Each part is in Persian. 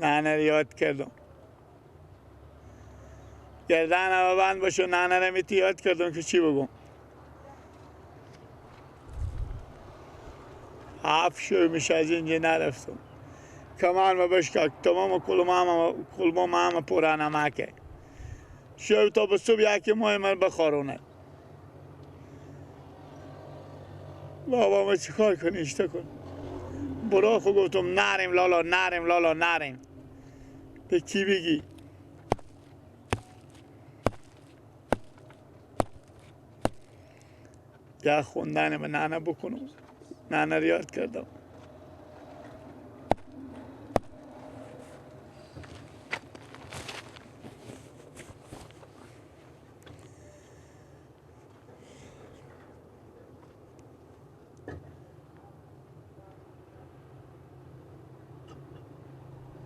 نانه رو یاد کردم. گردن همه بند باشو نانه رو میتی یاد کردم که چی بگم. 7 شو میشه از اینجا نرفتم. کمان ما بشکا تمام کلمام همه پورا نمکه. شو تا به صبح یکی ماه من بخارونه. بابا ما چی کار کنی اشتا کن. برا خود گفتم نریم لالا نریم لالا نریم. به کی بگی؟ یا خوندن به نانه بکنم. نانه رو یاد کردم.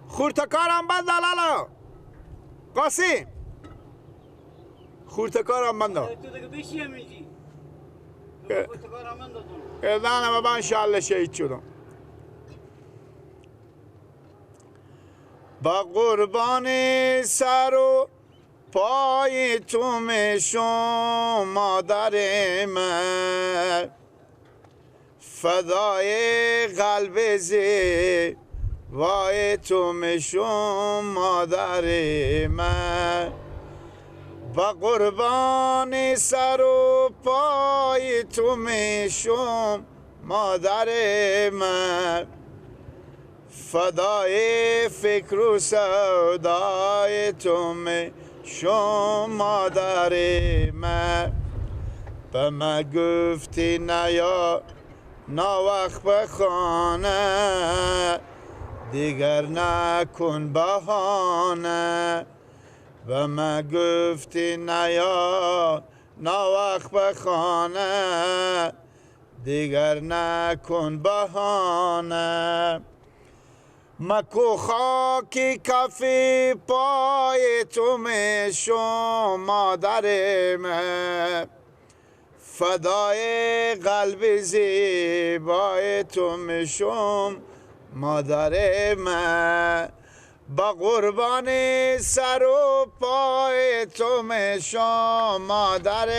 خورتکارم بند لالا قاسم خورتکارم بند تو دیگه بشی همیجی خورتکارم بند دادم اردانم من انشاءالله شهید شدم با قربان سر و پای تو میشم مادر من فدای قلب زی وای تو میشم مادر من با قربان سر و پای تو میشم مادر من فدای فکر و سودای تو میشم مادر من به من گفتی نیا ناوقت به خانه دیگر نکن بهانه و من گفتی نیا ناوقت به خانه دیگر نکن بهانه مکو خاکی کفی پای تو میشم مادر من فدای قلب زیبای تو میشم مادر من با قربان سر و پای تو میشم مادر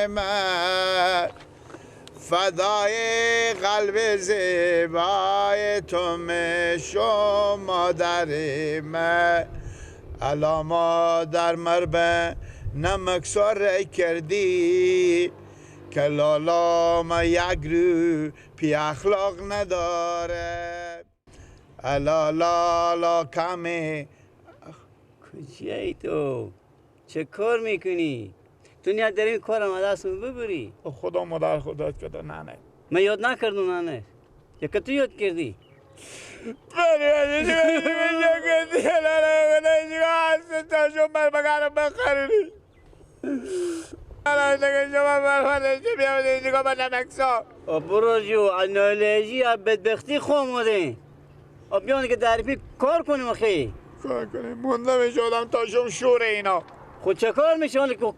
من فدای قلب زیبای تو میشم مادر من الا مادر مربه نمک سر کردی که لالا ما یک رو پی اخلاق نداره الا لالا کمی کجایی تو؟ چه کار میکنی؟ تو نیت داری این کارم از دستم ببری؟ خدا مادر خدا کرده نه نه من یاد نکردم نه یا که تو یاد کردی؟ برو جو انالژی بدبختی خواه ماده بیان که در پی کار کنیم اخی کار کنیم مونده میشه آدم تا شم شور اینا خود چه کار میشه که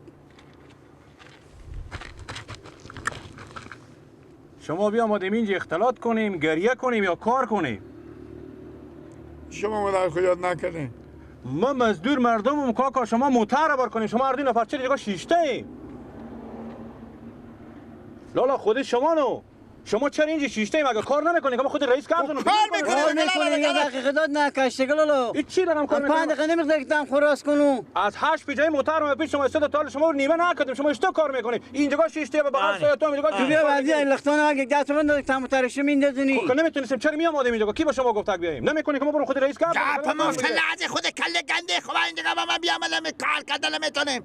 شما بیا آمدیم اینجا اختلاط کنیم گریه کنیم یا کار کنیم شما مادر خود یاد نکردین ما مزدور مردمم کاکا شما موتر بار کنیم شما اردین نفر چه دیگه شیشته ایم لالا خود شما نو شما چرا اینجا شیشته ایم اگه کار نمیکنید که خود رئیس کار کنم کار میکنه یه دقیقه داد نکشته لالا این چی دارم کار میکنم 5 دقیقه نمیخواد که دم خراس کنم از 8 پیجای موتر پیش شما استاد تال شما رو نیمه نکردیم شما اشتباه کار میکنید اینجا شیشته به بغل سایتون میگه تو بیا بعدی لختان اگه دست من داد تام ترش میندازونی خب نمیتونیم چرا میام اینجا کی با شما گفت تک بیایم نمیکنی که ما برو خود رئیس کار گپ مفتل از خود کله گنده خواه اینجا ما بیام کار کردن میتونیم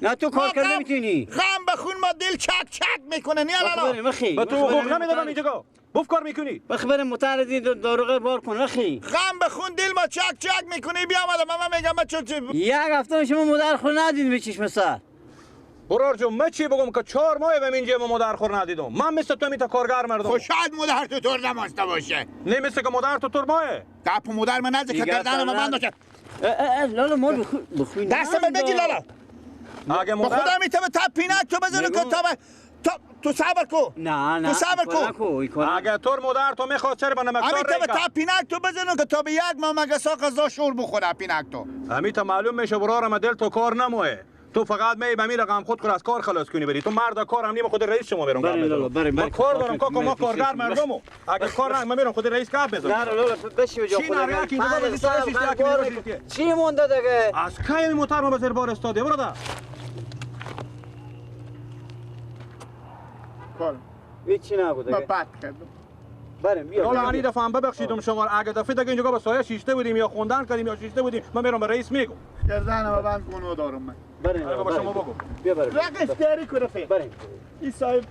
نه تو کار کرد نمیتونی غم بخون ما دل چک چک میکنه نیا لالا با تو حقوق نمیدادم اینجا گفت کار میکنی بخبر متعرضی داروغه بار کن رخی غم بخون دل ما چک چک میکنی بیا ما میگم ما چون یک هفته شما مادر خور ندید به چشم سر برار جون من چی بگم که 4 ماه به اینجا ما مادر خور ندیدم من مثل تو میتا کارگر مردم خب شاید مادر تو طور نماسته باشه نه مثل که مادر تو طور ماه گپ مادر من نزد که کردن ما بند باشه لالا ما بخوین دست من بگی لالا اگه با مادر خدا میتونه تا پینک تو بزنه که تا تو صبر کو. نه تو صبر کو. اگه طور مادر تو میخواد چرا به نمکدار همین ریگا تا پینک تو بزنو که تا به یک مگسا قضا شور بخوره پینک تو. همین تا معلوم میشه برارم دل تو کار نموه. تو فقط می به می رقم خود از کار خلاص کنی بری. تو مرد کار هم نیم خود رئیس شما میرم کار بزنم. ما کار دارم کاکا، ما کارگر مردمو. اگه کار نکنم میرم خود رئیس کار بزنم. نه لولا بشی جا خودت. چی مونده دیگه؟ از کی موتور ما به زیر بار استاده برادر؟ کار هیچی نبود ما دیگه. پات کردم. بریم بیا. حالا انی دفعه هم ببخشیدم شما، اگه دفعه دیگه اینجا به سایه شیشته بودیم یا خوندن کردیم یا شیشته بودیم من میرم به رئیس میگم. گردن ما بند کنو دارم من. بریم با شما بگو. بیا بریم. رقم اختیاری کنه فی. بریم. این صاحب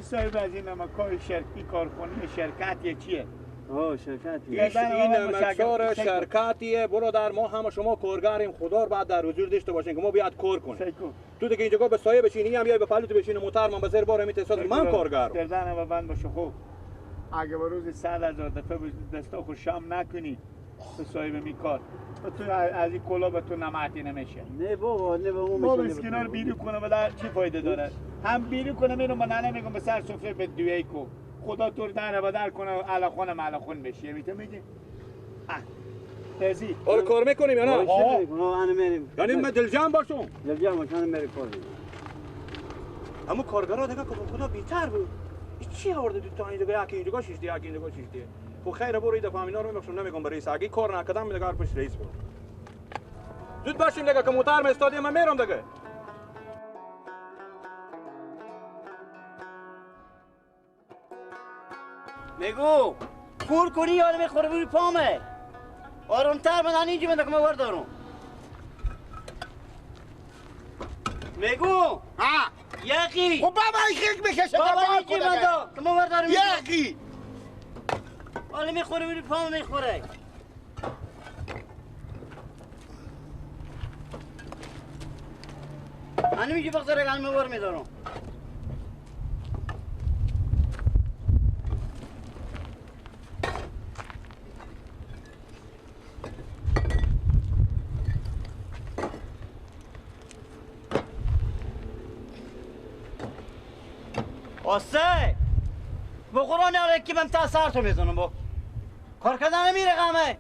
صاحب از این نمکای شرکی کارخونه شرکت یه چیه؟ اوه شرکتی. این نمکدار شرکتیه برادر، ما هم شما کارگریم، خدا بعد در حضور داشته باشین که ما بیاد کار کنیم. تو دیگه اینجا به سایه بشینی هم بیای به پلوت بشینی موتور من به زیر بار میتساد من کارگرم. گردن ما بند باشه خوب. اگه به روز 100,000 دفعه دستا خود شام نکنی به صاحب می کار تو از این کلا به تو نمعتی نمیشه. نه بابا نه بابا ما مسکینا رو بیرو کنه ولی چی فایده داره؟ هم بیرو کنه میرم من نمیگم به سر سفره به دوی کو خدا تو رو در بدر کنه علاخون ملخون بشی میگی تازی آره کار میکنیم یا نه؟ انا میریم. یعنی من دلجم باشم. دلجم باشم میریم کار. اما کارگرا دیگه خدا بی‌تر بود. چی آورده تو تا اینجا یکی اینجا شیشتی یکی اینجا شیشتی. خب خیره برو ایده فهمینا رو میبخشم نمیگم به رئیس، اگه کار نکردم دیگه پشت رئیس بود. زود باشیم دیگه که موتور می استادیم من میرم دیگه. میگو کور کنی یاد میخوره بوی پامه. آرومتر من اینجا من دکمه وردارم. میگو ها یکی خب بابا یک میکشه بابا بابا اینجا من دا که ما وردارم یکی حالا میخوره بوی پامه میخوره. من میگی بخزره که من ور میدارم. آسه با قرآن آره که من تا سرتو میزنم با کار کردن نمیره قمه.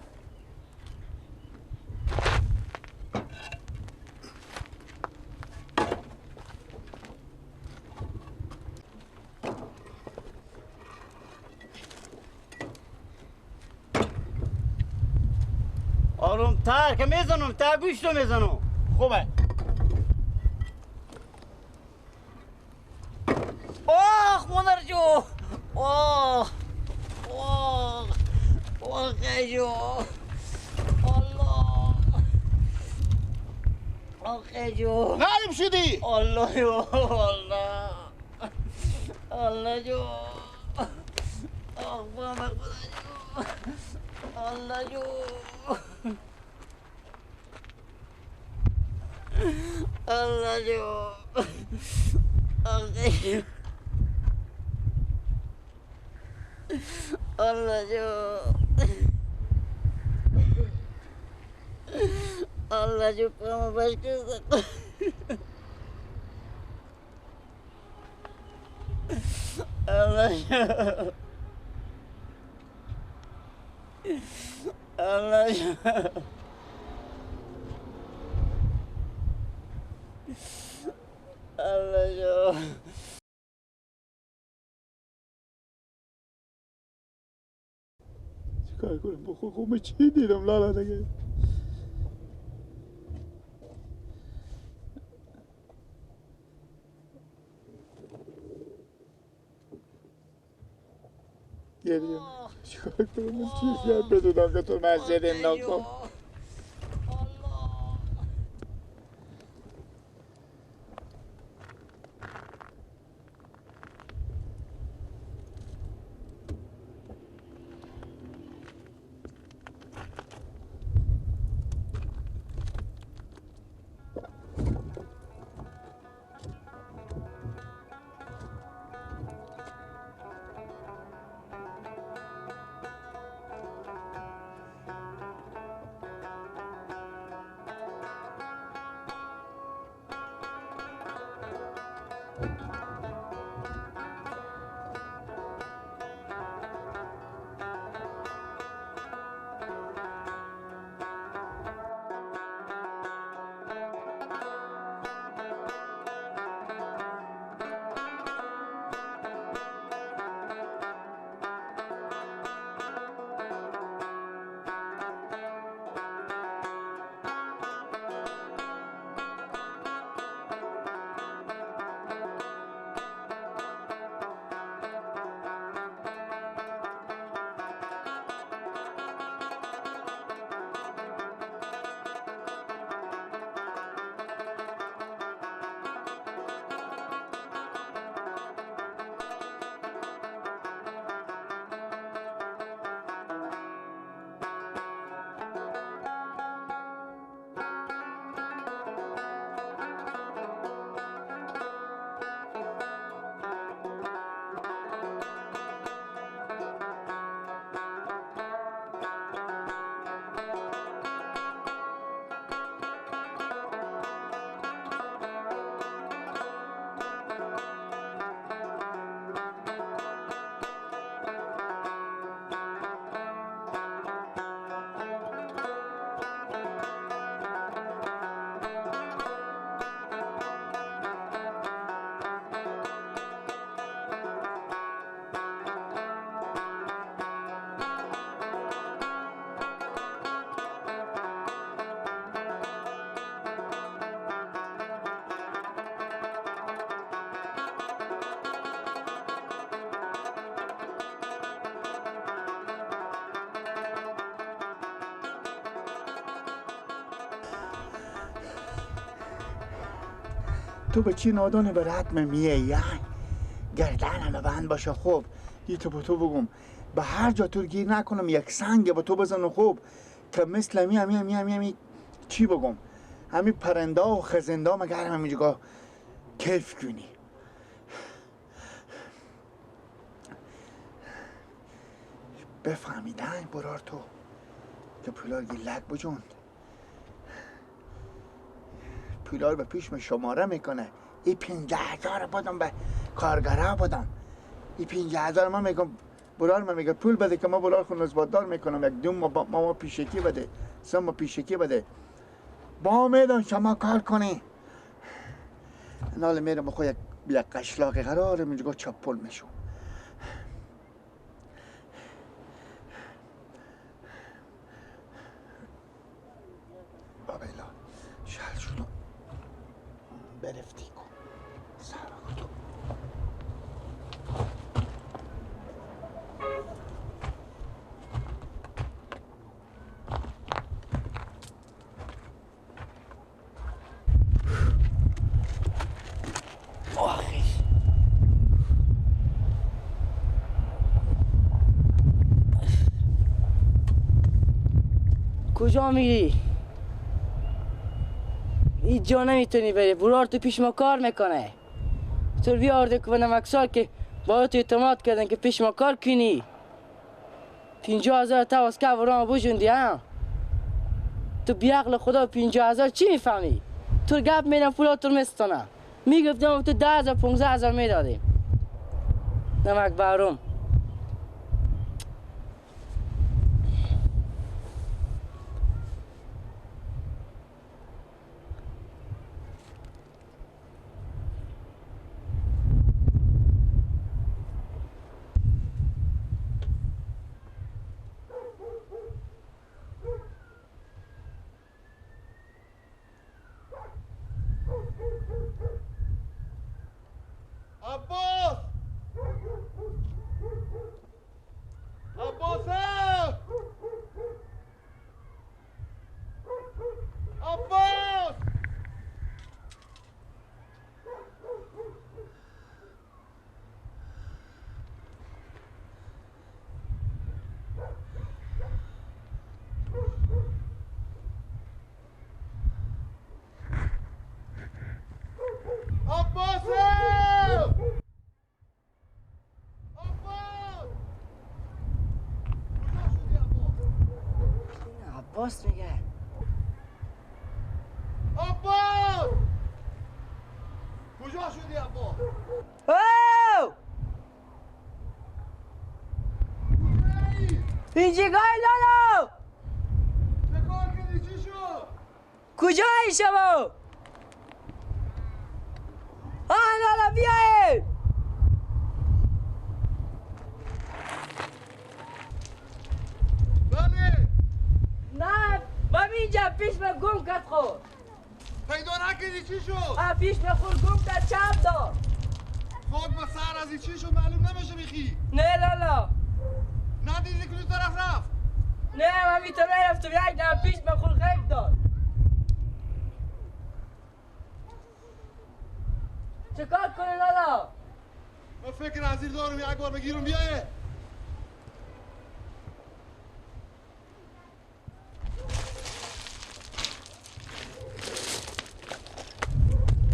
آروم تر که میزنم تا گوشتو میزنم. خوبه. آخ مادر جو آخ آخ آخ جو الله آخ جو نرم شدی الله جو الله الله جو آخ مادر خدا جو الله جو الله جو آخ جو Allah jo Allah jo kamu başkası Allah jo Allah jo Allah jo چیکار کنم بخور خوب چی دیدم لالا دیگه گریم چیکار کنم چیز یاد بدونم که تو مسجد امنا کن تو به چی نادانی به رتم میه یعنی گردن همه بند باشه خوب یه تو به تو بگم به هر جا تو گیر نکنم یک سنگ به تو بزنم خوب که مثل می چی بگم همین پرنده و خزنده مگر همینجا کیف کنی بفهمیدن برار تو که پولار گیلک بجوند پولار به پیش من شماره میکنه ای 15,000 بدم به کارگره بدم ای 15,000 من میگم برار من میگه پول بده که ما برار خون نزباددار میکنم یک دوم ما پیشکی بده سم پیشکی بده با میدن شما کار کنی نال میرم بخواه یک قشلاقی قرارم اینجا چپل میشو بابیلا شل شدو برفتی کن سر تو کجا میری؟ اینجا نمیتونی بری برار تو پیش ما کار میکنه تو بیارده که نمکسار که با تو اعتماد کردن که پیش ما کار کنی 50,000 تا از که برام بجوندی ها تو بیعقل خدا 50,000 چی میفهمی؟ تو گپ میدم پولا تو میستانه میگفتم تو 10,000 15,000 میدادیم نمک بارم عباس عباسه عباس عباس میگه عباس کجا شدی عباس اوه اینجا گای لالو چه کار کردی چی شد کجایی شما لالا بیایید بله نه اینجا پیش به گم کرد خود پیدا نکردی چی شد پیش به خود گم کرد چپ داد خاک به سر از این چی شد معلوم نمیشه بخی نه لالا ندیدی که دو طرف رفت نه من میتونم رفتم یک دم پیش به خود غیب داد چه کار کنی لالا من فکر از این دارم یک بار بگیرم بیایه